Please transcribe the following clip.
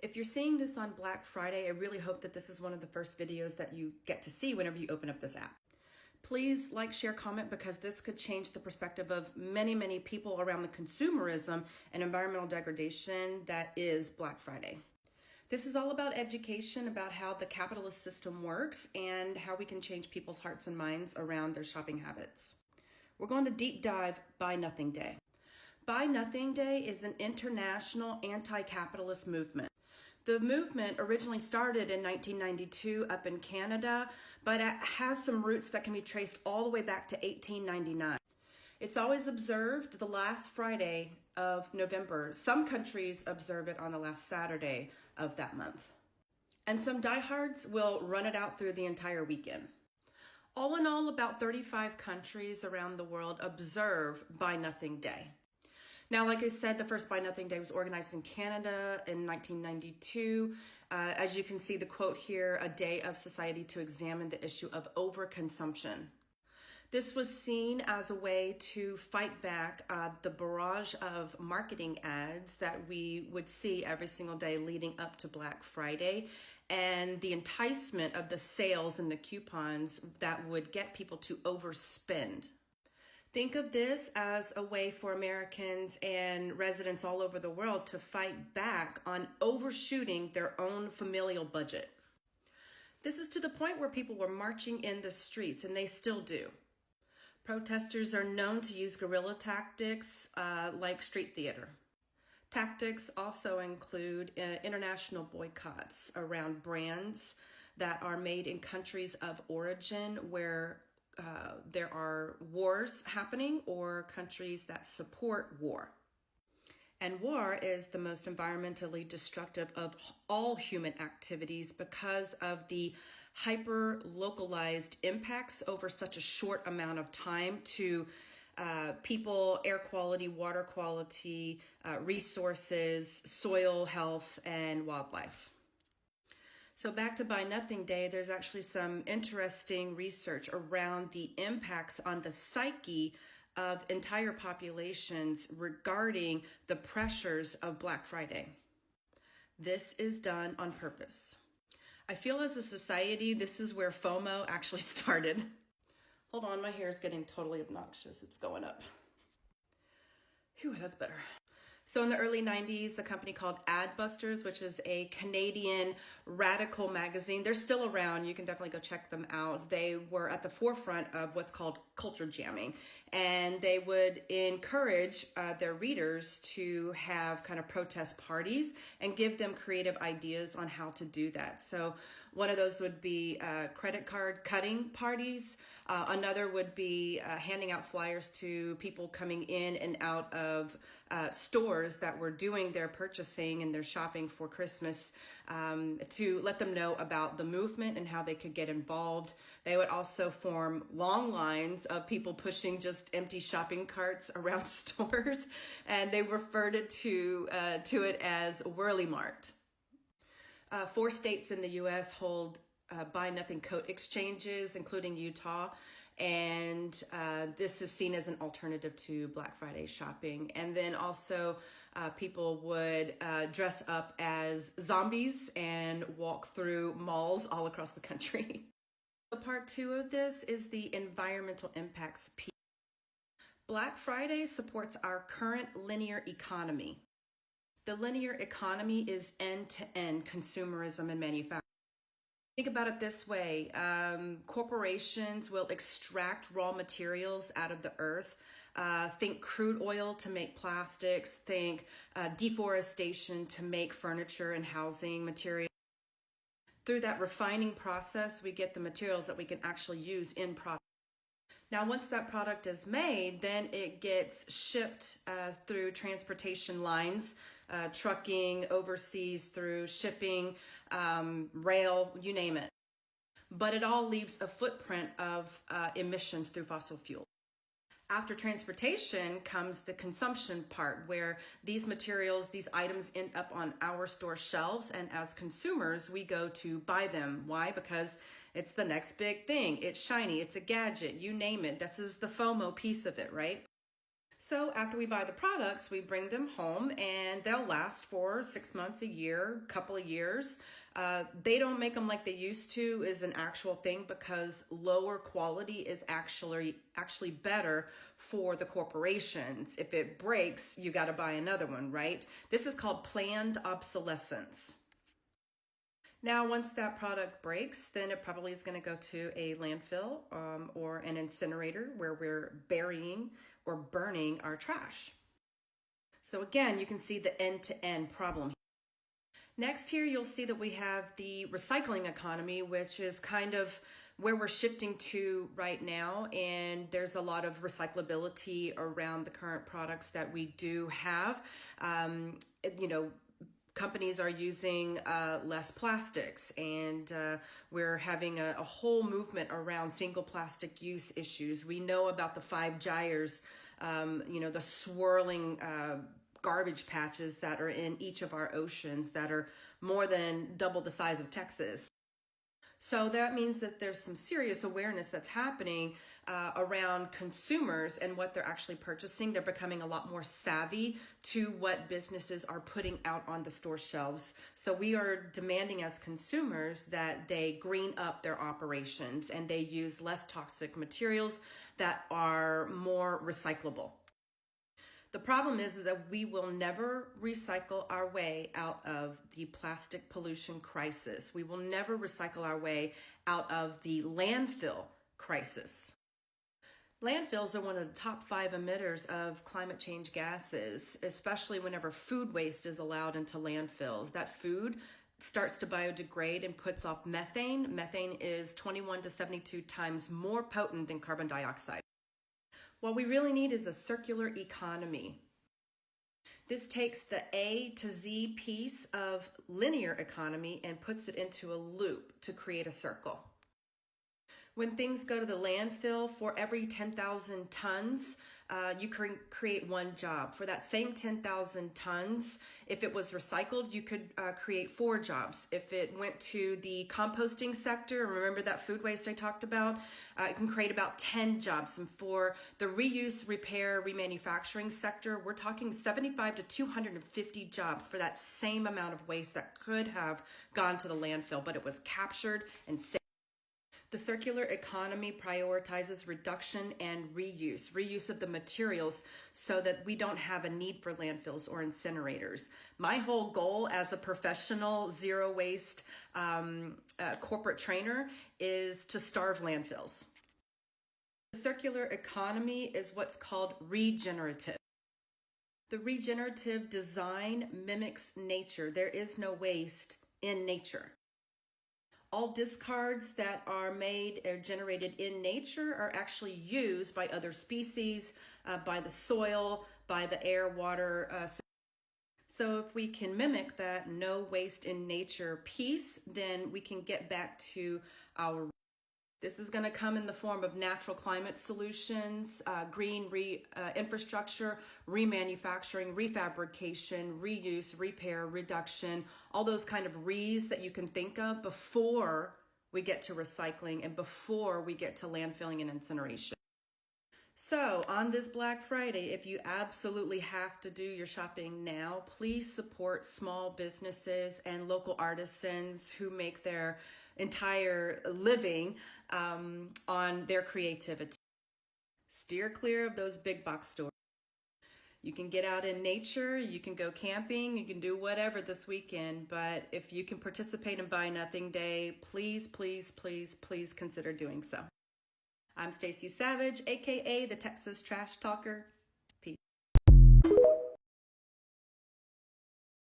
If you're seeing this on Black Friday, I really hope that this is one of the first videos that you get to see whenever you open up this app. Please like, share, comment, because this could change the perspective of many, many people around the consumerism and environmental degradation that is Black Friday. This is all about education, about how the capitalist system works and how we can change people's hearts and minds around their shopping habits. We're going to deep dive Buy Nothing Day. Buy Nothing Day is an international anti-capitalist movement. The movement originally started in 1992 up in Canada, but it has some roots that can be traced all the way back to 1899. It's always observed the last Friday of November. Some countries observe it on the last Saturday of that month. And some diehards will run it out through the entire weekend. All in all, about 35 countries around the world observe Buy Nothing Day. Now, like I said, the first Buy Nothing Day was organized in Canada in 1992. As you can see the quote here, a day of society to examine the issue of overconsumption. This was seen as a way to fight back the barrage of marketing ads that we would see every single day leading up to Black Friday, and the enticement of the sales and the coupons that would get people to overspend. Think of this as a way for Americans and residents all over the world to fight back on overshooting their own familial budget. This is to the point where people were marching in the streets, and they still do. Protesters are known to use guerrilla tactics like street theater. Tactics also include international boycotts around brands that are made in countries of origin where there are wars happening, or countries that support war. And war is the most environmentally destructive of all human activities because of the hyper-localized impacts over such a short amount of time to people, air quality, water quality, resources, soil health, and wildlife. So back to Buy Nothing Day, there's actually some interesting research around the impacts on the psyche of entire populations regarding the pressures of Black Friday. This is done on purpose. I feel as a society, this is where FOMO actually started. Hold on, my hair is getting totally obnoxious. It's going up. Phew, that's better. So in the early 90s, a company called Adbusters, which is a Canadian radical magazine, they're still around. You can definitely go check them out. They were at the forefront of what's called culture jamming, and they would encourage their readers to have kind of protest parties and give them creative ideas on how to do that. So one of those would be credit card cutting parties. Another would be handing out flyers to people coming in and out of stores that were doing their purchasing and their shopping for Christmas, to let them know about the movement and how they could get involved. They would also form long lines of people pushing just empty shopping carts around stores, and they referred to it as Whirly Mart. 4 states in the U.S. hold Buy Nothing coat exchanges, including Utah. And this is seen as an alternative to Black Friday shopping. And then also people would dress up as zombies and walk through malls all across the country. So part 2 of this is the environmental impacts piece. Black Friday supports our current linear economy. The linear economy is end-to-end consumerism and manufacturing. Think about it this way. Corporations will extract raw materials out of the earth. Think crude oil to make plastics. Think deforestation to make furniture and housing materials. Through that refining process, we get the materials that we can actually use in products. Now, once that product is made, then it gets shipped through transportation lines, trucking, overseas through shipping, rail, you name it. But it all leaves a footprint of emissions through fossil fuel. After transportation comes the consumption part, where these materials, these items end up on our store shelves, and as consumers, we go to buy them. Why? Because it's the next big thing. It's shiny, it's a gadget, you name it. This is the FOMO piece of it, right? So after we buy the products, we bring them home and they'll last for 6 months, a year, couple of years. They don't make them like they used to is an actual thing because lower quality is actually better for the corporations. If it breaks, you got to buy another one, right? This is called planned obsolescence. Now, once that product breaks, then it probably is going to go to a landfill or an incinerator where we're burying or burning our trash. So again, you can see the end-to-end problem. Next here, you'll see that we have the recycling economy, which is kind of where we're shifting to right now. And there's a lot of recyclability around the current products that we do have. Companies are using less plastics, and we're having a whole movement around single plastic use issues. We know about the 5 gyres, the swirling garbage patches that are in each of our oceans that are more than double the size of Texas. So that means that there's some serious awareness that's happening around consumers and what they're actually purchasing. They're becoming a lot more savvy to what businesses are putting out on the store shelves. So we are demanding as consumers that they green up their operations and they use less toxic materials that are more recyclable. The problem is that we will never recycle our way out of the plastic pollution crisis. We will never recycle our way out of the landfill crisis. Landfills are one of the top 5 emitters of climate change gases, especially whenever food waste is allowed into landfills. That food starts to biodegrade and puts off methane. Methane is 21 to 72 times more potent than carbon dioxide. What we really need is a circular economy. This takes the A to Z piece of linear economy and puts it into a loop to create a circle. When things go to the landfill, for every 10,000 tons, you can create 1 job. For that same 10,000 tons, if it was recycled, you could create 4 jobs. If it went to the composting sector, remember that food waste I talked about, it can create about 10 jobs. And for the reuse, repair, remanufacturing sector, we're talking 75 to 250 jobs for that same amount of waste that could have gone to the landfill, but it was captured and saved. The circular economy prioritizes reduction and reuse of the materials so that we don't have a need for landfills or incinerators. My whole goal as a professional zero waste corporate trainer is to starve landfills. The circular economy is what's called regenerative. The regenerative design mimics nature. There is no waste in nature. All discards that are made or generated in nature are actually used by other species, by the soil, by the air, water. So if we can mimic that no waste in nature piece, then we can get back to our. This is going to come in the form of natural climate solutions, green infrastructure, remanufacturing, refabrication, reuse, repair, reduction, all those kind of re's that you can think of before we get to recycling and before we get to landfilling and incineration. So on this Black Friday, if you absolutely have to do your shopping now, please support small businesses and local artisans who make their entire living on their creativity. Steer clear of those big box stores. You can get out in nature, you can go camping, you can do whatever this weekend, but if you can participate in Buy Nothing Day, please, please, please, please consider doing so. I'm Stacy Savage, aka the Texas Trash Talker.